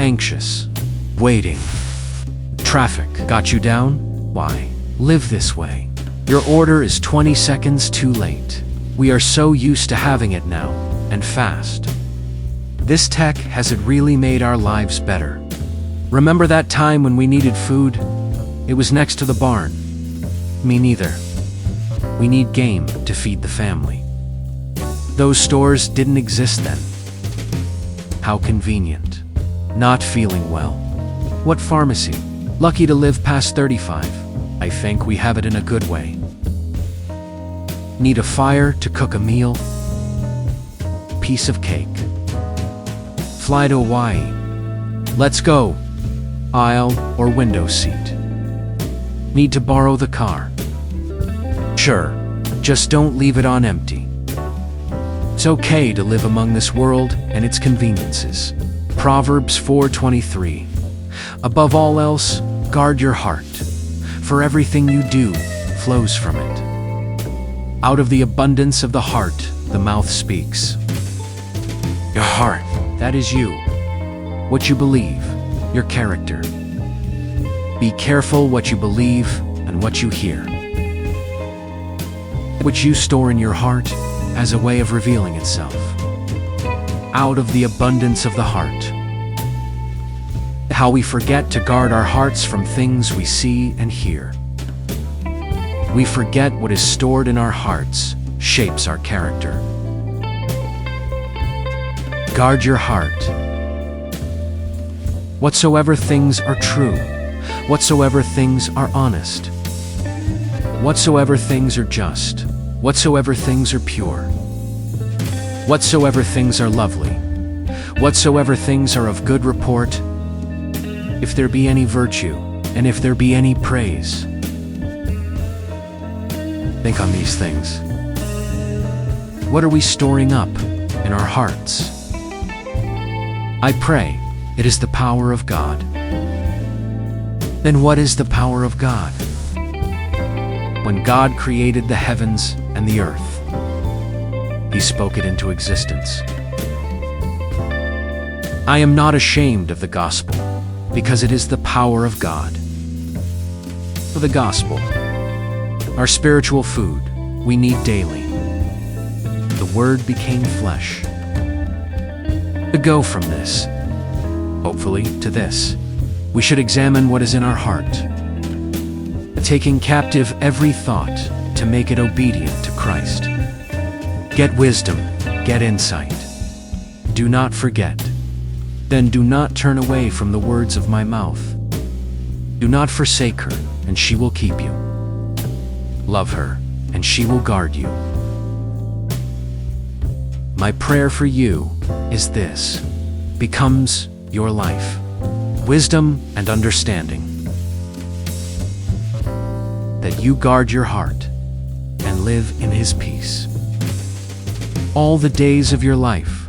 Anxious. Waiting. Traffic got you down? Why? Live this way. Your order is 20 seconds too late. We are so used to having it now, and fast. This tech, has it really made our lives better? Remember that time when we needed food? It was next to the barn. Me neither. We need game to feed the family. Those stores didn't exist then. How convenient. Not feeling well. What pharmacy? Lucky to live past 35. I think we have it in a good way. Need a fire to cook a meal? Piece of cake. Fly to Hawaii. Let's go. Aisle or window seat. Need to borrow the car? Sure, just don't leave it on empty. It's okay to live among this world and its conveniences. Proverbs 4:23. Above all else, guard your heart, for everything you do flows from it. Out of the abundance of the heart, the mouth speaks. Your heart, that is you. What you believe, your character. Be careful what you believe and what you hear. Which you store in your heart as a way of revealing itself. Out of the abundance of the heart. How we forget to guard our hearts from things we see and hear. We forget what is stored in our hearts shapes our character. Guard your heart. Whatsoever things are true, whatsoever things are honest, whatsoever things are just, whatsoever things are pure, whatsoever things are lovely, whatsoever things are of good report, if there be any virtue, and if there be any praise, think on these things. What are we storing up in our hearts? I pray it is the power of God. Then what is the power of God? When God created the heavens and the earth, He spoke it into existence. I am not ashamed of the gospel, because it is the power of God. For the gospel, our spiritual food we need daily. The Word became flesh. To go from this, hopefully, to this, we should examine what is in our heart, taking captive every thought to make it obedient to Christ. Get wisdom, get insight. Do not forget. Then do not turn away from the words of my mouth. Do not forsake her, and she will keep you. Love her, and she will guard you. My prayer for you is this: becomes your life, wisdom and understanding, that you guard your heart and live in His peace all the days of your life.